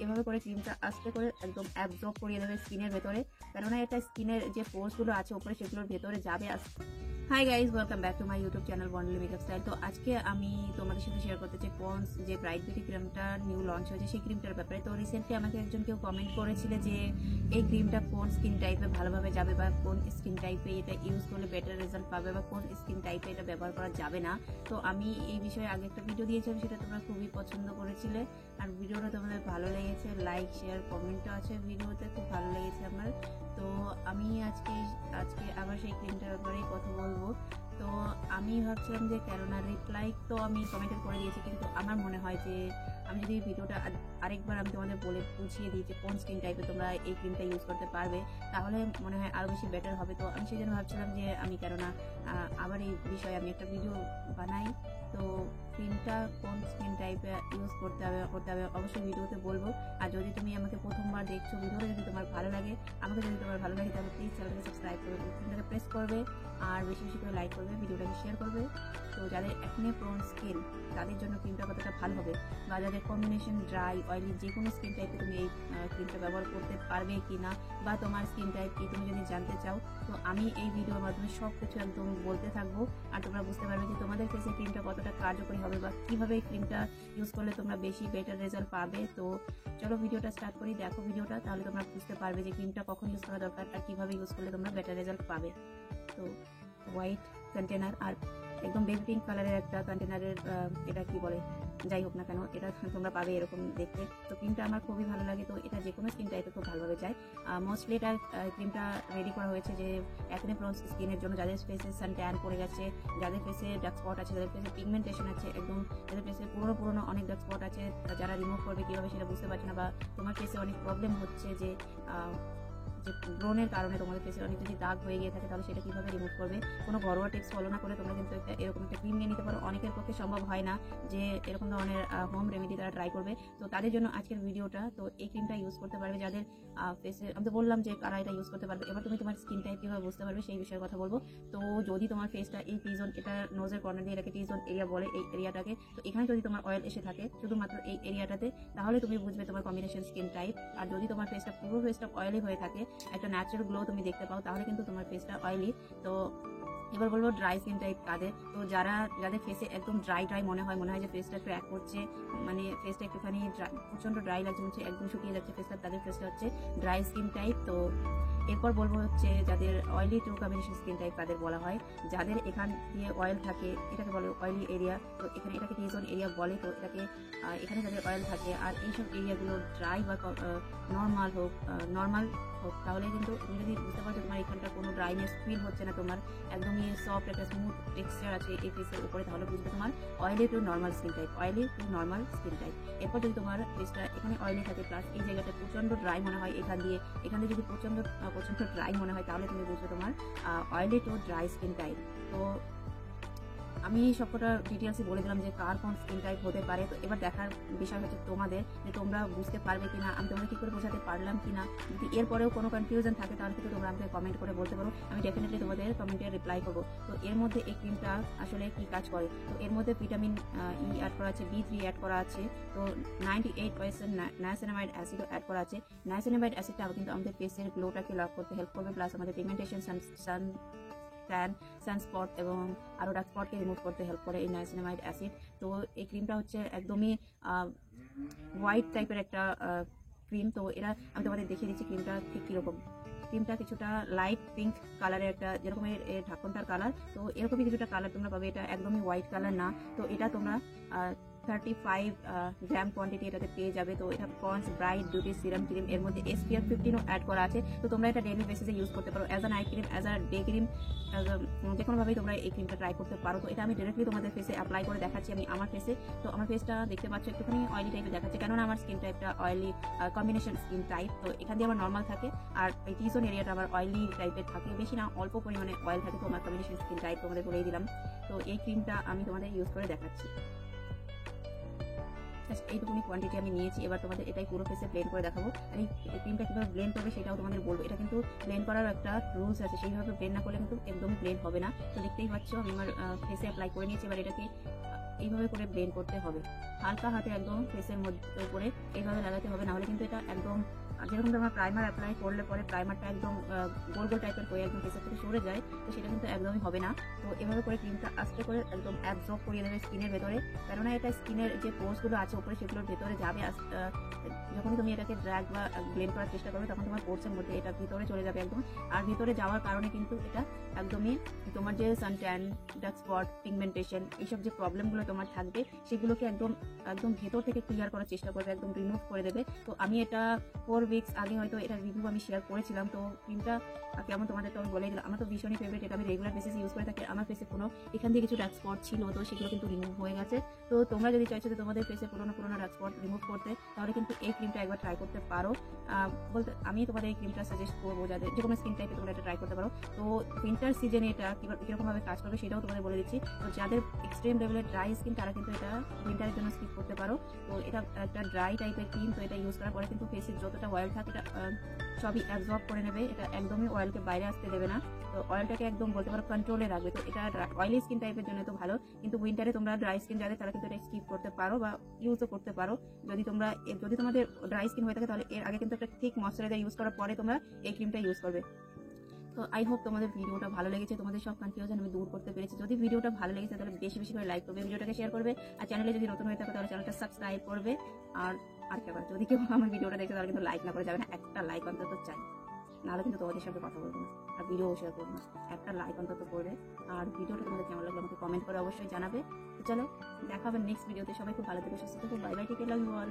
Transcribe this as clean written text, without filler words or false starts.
এভাবে করে ক্রিমটা আস্তে করে একদম অ্যাবজর্ব করিয়ে দেবে স্কিনের ভেতরে, কেননা এটা স্কিনের যে পোর্সগুলো আছে উপরে সেগুলোর ভেতরে যাবে আস্তে। Hi guys, welcome back to my YouTube channel Bondly makeup style. তো আজকে আমি তোমাদের সাথে শেয়ার করতে চাই পন্স যে ব্রাইট বিউটি ক্রিমটা নিউ লঞ্চ হয়েছে সেই ক্রিমটার ব্যাপারে। তো রিসেন্টলি আমাকে একজন কেউ কমেন্ট করেছিল যে এই ক্রিমটা কোন স্কিন টাইপে ভালোভাবে যাবে, বা কোন স্কিন টাইপে এটা ইউজ করলে বেটার রেজাল্ট পাবে, বা কোন স্কিন টাইপে এটা ব্যবহার করা যাবে না। তো আমি এই বিষয়ে আগে একটা ভিডিও দিয়েছিলাম, সেটা তোমরা খুবই পছন্দ করেছিলে আর ভিডিওটা তোমাদের ভালো লেগেছে, লাইক শেয়ার কমেন্টও আছে ভিডিওতে, খুব ভালো লেগেছে আমার। তো আমি আজকে আবার সেই ক্রিমটার ব্যাপারেই কথা বলবো। তো আমি ভাবছিলাম যে কেননা রিপ্লাই তো আমি কমেন্টে করে দিয়েছি, কিন্তু আমার মনে হয় যে আমি যদি ভিডিওটা আরেকবার আমি তোমাদের বলে বুঝিয়ে দিই যে কোন স্কিন টাইপে তোমরা এই ক্রিমটা ইউজ করতে পারবে, তাহলে মনে হয় আরও বেশি বেটার হবে। তো আমি সেই জন্য ভাবছিলাম যে আমি কেননা আবার এই বিষয়ে আমি একটা ভিডিও বানাই। তো ক্রিমটা কোন স্কিন টাইপে ইউজ করতে হবে অবশ্যই ভিডিওতে বলবো। আর যদি তুমি আমাকে প্রথমবার দেখছো, ভিডিওটা যদি তোমার ভালো লাগে, আমাকে যদি তোমার ভালো লাগে, তাহলে প্লিজ চ্যানেলটাকে সাবস্ক্রাইব করবে, ক্রিমটাকে প্রেস করবে আর বেশি বেশি করে লাইক করবে, ভিডিওটাকে শেয়ার করবে। তো যাদের একনে প্রোন স্কিন তাদের জন্য ক্রিমটা কতটা ভালো হবে, বা যাদের কম্বিনেশন ড্রাই অয়েলি যে কোনো স্কিন টাইপে তুমি এই ক্রিমটা ব্যবহার করতে পারবে কি না, বা তোমার স্কিন টাইপ কি তুমি যদি জানতে চাও, তো আমি এই ভিডিওর মাধ্যমে সব কিছু একদম বলতে থাকবো। আর তোমরা বুঝতে পারবে যে তোমাদের ফেসে ক্রিমটা কতটা কার্যকরী হবে, বা কিভাবে এই ক্রিমটা ইউজ করলে তোমরা বেশি বেটার রেজাল্ট পাবে। তো চলো ভিডিওটা স্টার্ট করি, দেখো ভিডিওটা, তাহলে তোমরা বুঝতে পারবে যে ক্রিমটা কখন ইউজ করা দরকার আর কিভাবে ইউজ করলে তোমরা বেটার রেজাল্ট পাবে। তো হোয়াইট কন্টেনার আর একদম বেবি পিঙ্ক কালারের একটা কন্টেনারের, এটা কি বলে যাই হোক না কেন, এটা তোমরা পাবে এরকম দেখতে। তো ক্রিমটা আমার খুবই ভালো লাগে, তো এটা যে কোনো স্কিন টাইপে খুব ভালোভাবে যায়। মোস্টলি এটা ক্রিমটা রেডি করা হয়েছে যে একনে প্রোন স্কিনের জন্য, যাদের ফেসে সান ট্যান পড়ে গেছে, যাদের ফেসে ডার্ক স্পট আছে, যাদের ফেসে পিগমেন্টেশন আছে, একদম যাদের ফেসে পুরোনো অনেক ডার্ক স্পট আছে, যারা রিমুভ করবে কীভাবে সেটা বুঝতে পারছে না, বা তোমার ফেসে অনেক প্রবলেম হচ্ছে যে ব্রণের কারণে তোমাদের ফেসে অনেক যদি দাগ হয়ে গিয়ে থাকে, তাহলে সেটা কিভাবে রিমুভ করবে। কোনো ঘরোয়া টিপস ফলো না করে তোমরা কিন্তু এরকম একটা ক্রিম নিয়ে নিতে পারো। অনেকের পক্ষে সম্ভব হয় না যে এরকম ধরনের হোম রেমেডি তারা ট্রাই করবে, তো তাদের জন্য আজকের ভিডিওটা। তো এই ক্রিমটা ইউজ করতে পারবে যাদের ফেসে, আমি তো বললাম যে কারা এটা ইউজ করতে পারবে। এবার তুমি তোমার স্কিন টাইপ কীভাবে বুঝতে পারবে সেই বিষয়ে কথা বলবো। তো যদি তোমার ফেসটা এই টিজোন, এটা নোজের কর্নার দিয়ে এটাকে টিজোন এরিয়া বলে, এই এরিয়াটাকে, তো এখানে যদি তোমার অয়েল এসে থাকে শুধুমাত্র এই এরিয়াটাতে, তাহলে তুমি বুঝবে তোমার কম্বিনেশন স্কিন টাইপ। আর যদি তোমার ফেসটা পুরো ফেসটা অয়েলি হয়ে থাকে, একটা ন্যাচারাল গ্লো তুমি দেখতে পাও, তাহলে কিন্তু তোমার ফেসটা অয়েলি। তো এবার বলবো ড্রাই স্কিন টাইপ কাদের। তো যাদের ফেসে একদম ড্রাই মনে হয় যে ফেসটা ক্র্যাক করছে, মানে ফেসটা একটুখানি প্রচন্ড ড্রাই লাগছে, হচ্ছে একদম শুকিয়ে যাচ্ছে ফেসটা, তাদের ফেসটা হচ্ছে ড্রাই স্কিন টাইপ। তো এরপর বলবো হচ্ছে যাদের oily two combination skin type তাদের বলা হয়, যাদের এখান দিয়ে অয়েল থাকে, এটাকে বলে অয়েলি এরিয়া। তো এখানে এটাকে টিজোন এরিয়া বলে। তো এটাকে এখানে যাদের অয়েল থাকে আর এইসব এরিয়াগুলো ড্রাই বা নর্মাল হোক, তাহলে কিন্তু তুমি যদি বুঝতে পারছো তোমার এখানটা কোনো ড্রাইনেস ফিল হচ্ছে না, তোমার একদমই সফট একটা স্মুথ টেক্সচার আছে এই ফেসের উপরে, তাহলে বুঝবে তোমার oily two normal skin type. এরপর যদি তোমার ফেসটা এখানে অয়েলি থাকে, প্লাস এই জায়গাটা প্রচন্ড ড্রাই মনে হয়, এখান দিয়ে যদি প্রচন্ড ড্রাই মনে হয়, তাহলে তুমি বুঝবে তোমার oily to dry skin type. তো আমি সবকটা ডিটেলসই বলে দিলাম যে কার কোন স্কিন টাইপ হতে পারে। তো এবার দেখার বিষয় হচ্ছে তোমাদের, যে তোমরা বুঝতে পারবে কিনা, আমি তোমাদের কি করে বোঝাতে পারলাম কিনা। যদি এরপরেও কোনো কনফিউশন থাকে, তাহলে কিন্তু তোমরা আমাকে কমেন্ট করে বলতে পারো, আমি ডেফিনেটলি তোমাদের কমেন্টে রিপ্লাই করবো। তো এর মধ্যে এই ক্রিমটা আসলে কি কাজ করে, তো এর মধ্যে ভিটামিন ই অ্যাড করা আছে, B3 অ্যাড করা আছে, তো 98% নায়াসিনামাইড অ্যাসিডও অ্যাড করা আছে। নায়াসিনামাইড অ্যাসিডটা কিন্তু আমাদের ফেসের গ্লোটাকে লক করতে হেল্প করবে, প্লাস আমাদের পিগমেন্টেশন, সানস্পট এবং আরও ডার্ক স্পটকে রিমুভ করতে হেল্প করে এই নায়াসিনামাইড অ্যাসিড। তো এই ক্রিমটা হচ্ছে একদমই হোয়াইট টাইপের একটা ক্রিম। তো এরা আমি তোমাদের দেখিয়ে দিচ্ছি ক্রিমটা ঠিক কীরকম। ক্রিমটা কিছুটা লাইট পিঙ্ক কালারের একটা, যেরকম এর ঢাকনটার কালার, তো এরকমই কিছুটা কালার তোমরা পাবে। এটা একদমই হোয়াইট কালার না। তো এটা তোমরা 35 গ্রাম কোয়ান্টিটি এটাতে পেয়ে যাবে। তো এটা ponds bright beauty serum cream, এর মধ্যে SPF 15 অ্যাড করা আছে। তো তোমরা এটা ডেইলি বেসিসে ইউজ করতে পারো, as a night cream, as a day cream, যে কোনোভাবেই তোমরা এই ক্রিমটা ট্রাই করতে পারো। তো এটা আমি ডিরেক্টলি তোমাদের ফেসে অ্যাপ্লাই করে দেখাচ্ছি আমি আমার ফেসে। তো আমার ফেসটা দেখতে পাচ্ছ একটুখানি অয়েলি টাইপের দেখাচ্ছে, কেননা আমার স্কিন টাইপটা অয়েলি কম্বিনেশন স্কিন টাইপ। তো এখান দিয়ে আমার নর্মাল থাকে, আর এই টিজোন এরিয়াটা আমার অয়েলি টাইপের থাকে, বেশি না অল্প পরিমাণে অয়েল থাকে। তো আমার কম্বিনেশন স্কিন টাইপ তোমাদের বলেই দিলাম। তো এই ক্রিমটা আমি তোমাদের ইউজ করে দেখাচ্ছি। এইটুকুনি কোয়ান্টিটি আমি নিয়েছি। এবার তোমাদের এটাই পুরো ফেসে ব্লেন্ড করে দেখাবো। আর এই ক্রিমটা কীভাবে ব্লেন্ড করবে সেটাও তোমাদের বলবো। এটা কিন্তু ব্লেন্ড করার একটা রুলস আছে, সেইভাবে ব্লেন্ড না করলে কিন্তু একদমই ব্লেন্ড হবে না। তো দেখতেই পাচ্ছ আমি আমার ফেসে অ্যাপ্লাই করে নিয়েছি। এবার এটাকে এইভাবে করে ব্লেন্ড করতে হবে, হালকা হাতে একদম ফেসের মধ্যে উপরে এইভাবে লাগাতে হবে, নাহলে কিন্তু এটা একদম যেরকম তোমার প্রাইমার অ্যাপ্লাই করলে পরে প্রাইমারটা একদম গোল গোল টাইপের হয়ে একদম ফেসের থেকে সরে যায়, তো সেটা কিন্তু একদমই হবে না। তো এভাবে করে ক্রিমটা আস্তে করে একদম অ্যাবজর্ব করিয়ে দেবে স্কিনের ভেতরে, কেননা এটা স্কিনের যে পোর্সগুলো আছে উপরে সেগুলোর ভেতরে যাবে। যখনই তুমি এটাকে ড্র্যাগ বা ব্লেন্ড করার চেষ্টা করবে তখন তোমার পোর্সের মধ্যে এটা ভিতরে চলে যাবে একদম। আর ভিতরে যাওয়ার কারণে কিন্তু এটা একদমই তোমার যে সানট্যান, ডার্ক স্পট, পিগমেন্টেশন এইসব যে প্রবলেমগুলো তোমার থাকবে সেগুলোকে একদম একদম ভেতর থেকে ক্লিয়ার করার চেষ্টা করবে, একদম রিমুভ করে দেবে। তো আমি এটা 4 উইকস আগে হয়তো এটা রিভিউ আমি শেয়ার করেছিলাম। তো ক্রিমটা কেমন তোমাদের তো আমি বলে দিলাম, আমার তো ভীষণই ফেভারিট, এটা আমি রেগুলার বেসিস ইউজ করে থাকি। আমার ফেসে কোনো এখান থেকে কিছু ডার্ক স্পট ছিল, তো সেগুলো কিন্তু রিমুভ হয়ে গেছে। তো তোমরা যদি চাইছো যে তোমাদের ফেসে পুরোনো ডার্ক স্পট রিমুভ করতে, তাহলে কিন্তু এই ক্রিমটা একবার ট্রাই করতে পারো। বলতে আমি তোমাদের এই ক্রিমটা সাজেস্ট করবো, যাদের যে কোনো স্কিন টাইপে তোমরা এটা ট্রাই করতে পারো। তো উইন্টার সিজনে এটা কীরকমভাবে কাজ করবে সেটাও তোমাদের বলে দিচ্ছি। তো যাদের এক্সট্রিম লেভেলের ড্রাই স্কিন তারা কিন্তু এটা উইন্টারের জন্য স্কিপ করতে পারো। তো এটা একটা ড্রাই টাইপের ক্রিম, তো এটা ইউজ করার পরে কিন্তু ফেসের যতটা অয়েল থাকে এটা সবই অ্যাবজর্ব করে নেবে। এটা একদমই অয়েলকে বাইরে আসতে দেবে না, তো অয়েলটাকে একদম বলতে পারো কন্ট্রোলে রাখবে। তো এটা অয়েলি স্কিন টাইপের জন্য তো ভালো, কিন্তু উইন্টারে তোমরা ড্রাই স্কিন যাদের তারা কিন্তু এটা স্কিপ করতে পারো বা ইউজও করতে পারো। যদি তোমাদের ড্রাই স্কিন হয়ে থাকে তাহলে এর আগে কিন্তু একটা থিক ময়শ্চারাইজার ইউজ করার পরে তোমরা এই ক্রিমটা ইউজ করবে। তো আই হোপ তোমাদের ভিডিওটা ভালো লেগেছে, তোমাদের সব কনফিউশন আমি দূর করতে পেরেছি। যদি ভিডিওটা ভালো লেগেছে তাহলে বেশি বেশি করে লাইক করবে, ভিডিওটাকে শেয়ার করবে, আর চ্যানেলে যদি নতুন হয়ে থাকে তাহলে চ্যানেলটা সাবস্ক্রাইব করবে। আর যদি কেউ আমার ভিডিওটা দেখে তাহলে কিন্তু লাইক না করে যাবে না, একটা লাইক অন্তত চাই, নাহলে কিন্তু তোমাদের সাথে কথা বলবো না আর ভিডিও শেয়ার করবো না। একটা লাইক অন্তত করবে, আর ভিডিওটা তোমাদের কেমন লাগলো আমাকে কমেন্ট করে অবশ্যই জানাবে। তো চলো দেখা হবে নেক্সট ভিডিওতে। সবাই খুব ভালো থেকো, সুস্থ থেকো, bye bye, take care, love you all.